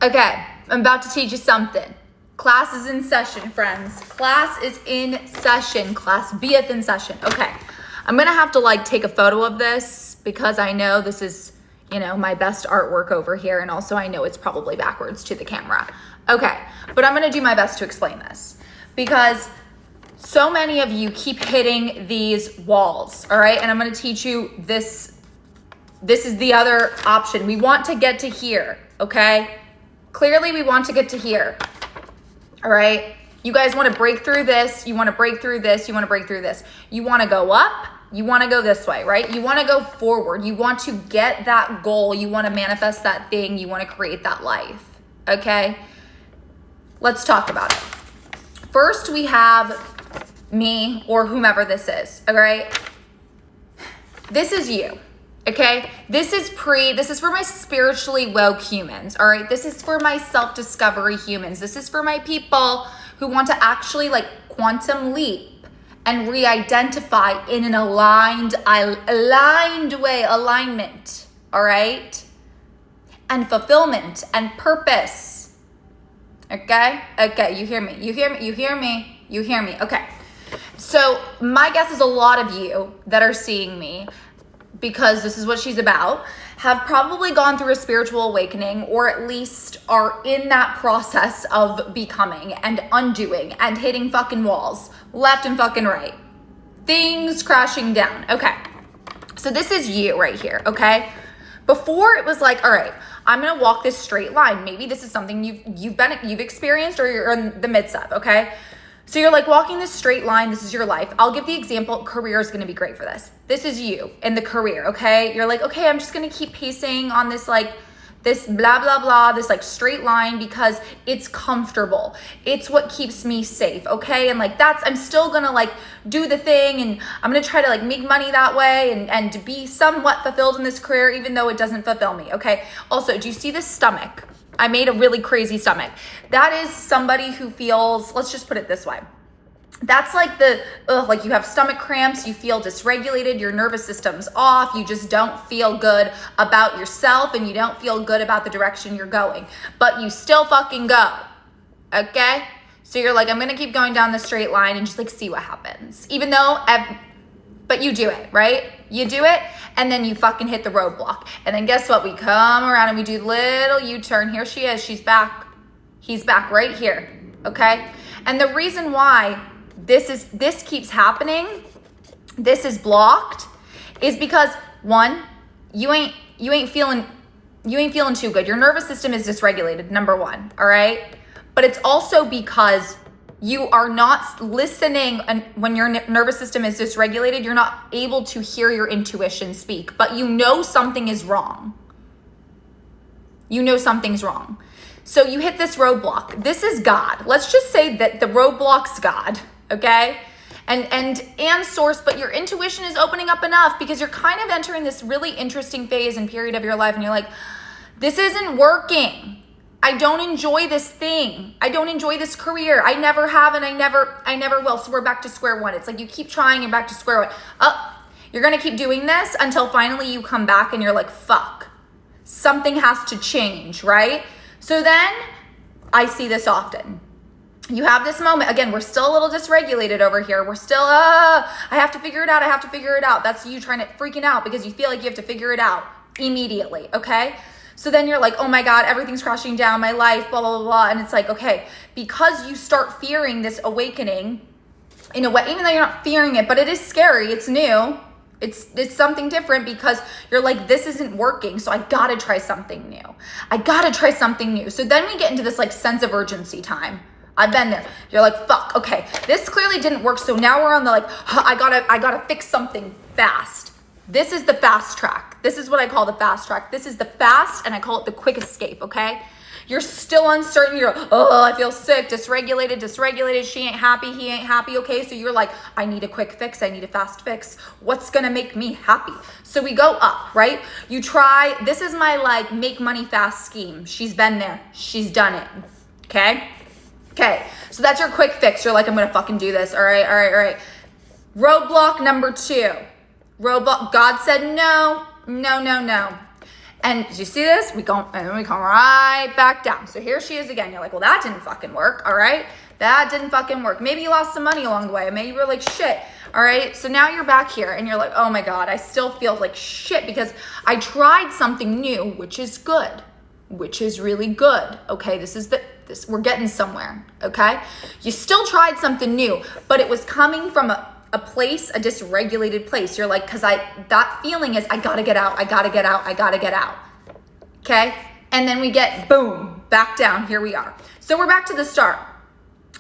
Okay, I'm about to teach you something. Class is in session, friends. Class is in session. Class beeth in session. Okay, I'm gonna have to like take a photo of this because I know this is, you know, my best artwork over here, and also I know it's probably backwards to the camera. Okay, but I'm gonna do my best to explain this because so many of you keep hitting these walls, all right? And I'm gonna teach you this. This is the other option. We want to get to here, okay? Clearly we want to get to here, all right? You guys wanna break through this, you wanna break through this, you wanna break through this. You wanna go up, you wanna go this way, right? You wanna go forward, you want to get that goal, you wanna manifest that thing, you wanna create that life, okay? Let's talk about it. First, we have me or whomever this is, all right? This is you. Okay, this is for my spiritually woke humans, all right? This is for my self-discovery humans. This is for my people who want to actually like quantum leap and re-identify in an aligned way, alignment, all right? And fulfillment and purpose, okay? Okay, you hear me, you hear me, you hear me, you hear me, okay. So my guess is a lot of you that are seeing me, because this is what she's about, have probably gone through a spiritual awakening, or at least are in that process of becoming and undoing and hitting fucking walls left and fucking right. Things crashing down. Okay. So this is you right here, okay? Before it was like, all right, I'm gonna walk this straight line. Maybe this is something you've experienced or you're in the midst of, okay? So you're like walking this straight line, this is your life. I'll give the example, career is gonna be great for this. This is you in the career, okay? You're like, okay, I'm just gonna keep pacing on this this blah, blah, blah, this like straight line because it's comfortable. It's what keeps me safe, okay? And like I'm still gonna like do the thing, and I'm gonna try to like make money that way and to be somewhat fulfilled in this career even though it doesn't fulfill me, okay? Also, do you see this stomach? I made a really crazy stomach. That is somebody who feels, let's just put it this way. That's like like you have stomach cramps, you feel dysregulated, your nervous system's off, you just don't feel good about yourself and you don't feel good about the direction you're going, but you still fucking go, okay? So you're like, I'm gonna keep going down the straight line and just like see what happens. Even though, but you do it, right? You do it, and then you fucking hit the roadblock. And then guess what? We come around and we do little U-turn. Here she is, she's back. He's back right here, okay? And the reason why this keeps happening, this is blocked, is because one, you ain't feeling too good. Your nervous system is dysregulated, number one, all right? But it's also because you are not listening, and when your nervous system is dysregulated, you're not able to hear your intuition speak, but you know something is wrong. You know something's wrong. So you hit this roadblock. This is God. Let's just say that the roadblock's God, okay? And source, but your intuition is opening up enough because you're kind of entering this really interesting phase and period of your life, and you're like, this isn't working. I don't enjoy this thing. I don't enjoy this career. I never have, and I never will. So we're back to square one. It's like you keep trying and back to square one. You're gonna keep doing this until finally you come back and you're like, fuck, something has to change, right? So then I see this often. You have this moment, again, we're still a little dysregulated over here. We're still, I have to figure it out. I have to figure it out. That's you trying to freaking out because you feel like you have to figure it out immediately, okay? So then you're like, oh my God, everything's crashing down, my life, blah, blah, blah, blah. And it's like, okay, because you start fearing this awakening in a way, even though you're not fearing it, but it is scary, it's new, it's something different because you're like, this isn't working, so I gotta try something new. I gotta try something new. So then we get into this like sense of urgency time. I've been there. You're like, fuck, okay, this clearly didn't work, so now we're on the like, I gotta fix something fast. This is the fast track. This is what I call the fast track. This is the fast, and I call it the quick escape, okay? You're still uncertain. You're, I feel sick, dysregulated. She ain't happy, he ain't happy, okay? So you're like, I need a quick fix. I need a fast fix. What's gonna make me happy? So we go up, right? You try, this is my like make money fast scheme. She's been there. She's done it, okay? Okay, so that's your quick fix. You're like, I'm gonna fucking do this. All right. Roadblock number 2. Roadblock, God said no. And did you see this? And then we come right back down. So here she is again. You're like, well, that didn't fucking work, all right? That didn't fucking work. Maybe you lost some money along the way. Maybe you were like, shit, all right? So now you're back here and you're like, oh my God, I still feel like shit because I tried something new, which is good, which is really good, okay? We're getting somewhere, okay? You still tried something new, but it was coming from a place, a dysregulated place. You're like, that feeling is, I gotta get out, okay? And then we get, boom, back down, here we are. So we're back to the start,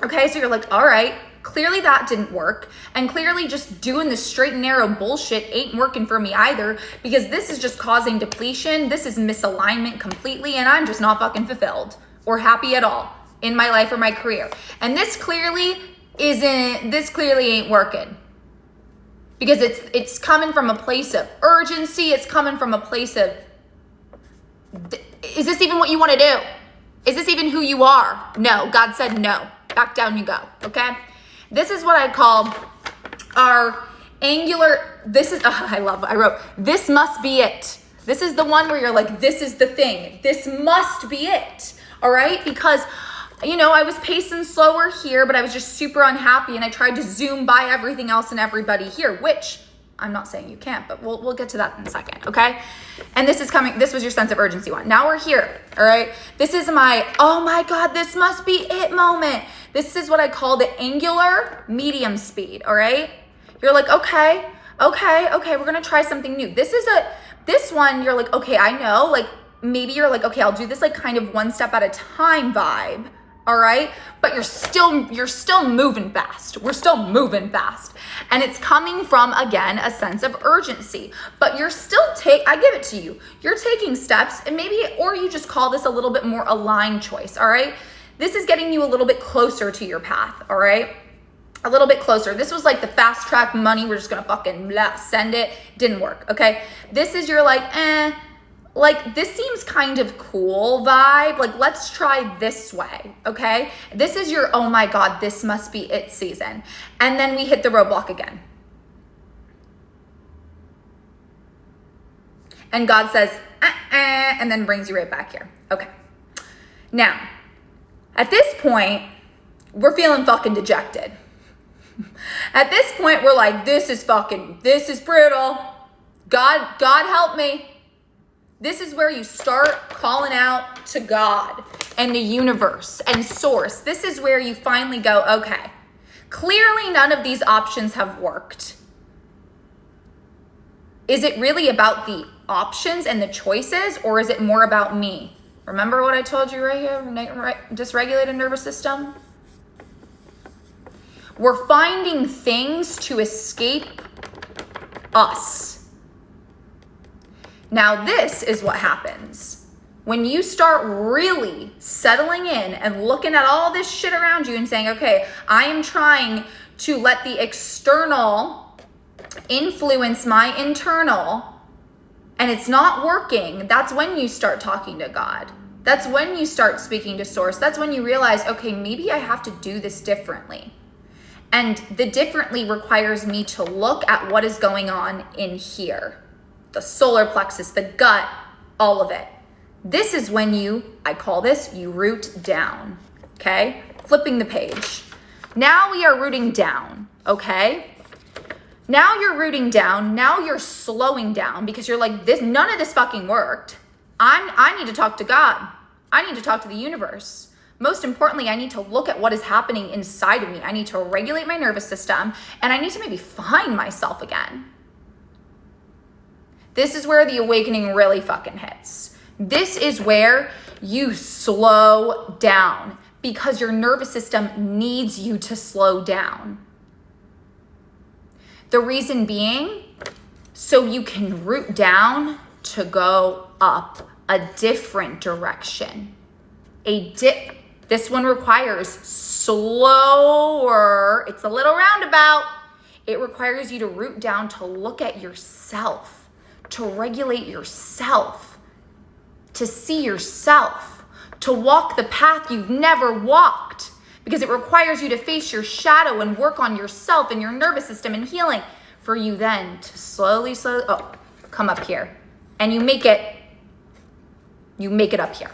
okay? So you're like, all right, clearly that didn't work. And clearly just doing the straight and narrow bullshit ain't working for me either, because this is just causing depletion. This is misalignment completely, and I'm just not fucking fulfilled or happy at all in my life or my career. And this clearly ain't working, because it's coming from a place of urgency. It's coming from a place of, is this even what you want to do? Is this even who you are? No, God said no. Back down you go, okay? This is what I call our angular, I wrote, this must be it. This is the one where you're like, this is the thing. This must be it, all right? Because, I was pacing slower here, but I was just super unhappy, and I tried to zoom by everything else and everybody here, which I'm not saying you can't, but we'll get to that in a second, okay? And this was your sense of urgency one. Now we're here, all right? This is my, oh my God, this must be it moment. This is what I call the angular medium speed, all right? You're like, okay, we're gonna try something new. This one, you're like, okay, I know, like maybe you're like, okay, I'll do this like kind of one step at a time vibe, all right? But you're still moving fast. We're still moving fast. And it's coming from, again, a sense of urgency. But you're still I give it to you. You're taking steps, and or you just call this a little bit more aligned choice, all right? This is getting you a little bit closer to your path, all right? A little bit closer. This was like the fast track money. We're just gonna fucking send it. Didn't work, okay? This is your like, like this seems kind of cool vibe. Like, let's try this way, okay? This is your, oh my God, this must be it season. And then we hit the roadblock again. And God says, and then brings you right back here. Okay. Now, at this point, we're feeling fucking dejected. At this point, we're like, this is brutal. God help me. This is where you start calling out to God and the universe and source. This is where you finally go, okay, clearly none of these options have worked. Is it really about the options and the choices, or is it more about me? Remember what I told you right here, dysregulated nervous system? We're finding things to escape us. Now, this is what happens when you start really settling in and looking at all this shit around you and saying, okay, I am trying to let the external influence my internal, and it's not working. That's when you start talking to God. That's when you start speaking to source. That's when you realize, okay, maybe I have to do this differently. And the differently requires me to look at what is going on in here. The solar plexus, the gut, all of it. This is when I call this, you root down, okay? Flipping the page. Now we are rooting down, okay? Now you're rooting down, now you're slowing down because you're like, none of this fucking worked. I need to talk to God. I need to talk to the universe. Most importantly, I need to look at what is happening inside of me. I need to regulate my nervous system, and I need to maybe find myself again. This is where the awakening really fucking hits. This is where you slow down because your nervous system needs you to slow down. The reason being, so you can root down to go up a different direction. This one requires slower, it's a little roundabout. It requires you to root down to look at yourself, to regulate yourself, to see yourself, to walk the path you've never walked, because it requires you to face your shadow and work on yourself and your nervous system and healing, for you then to slowly, come up here. And you make it You make it up here.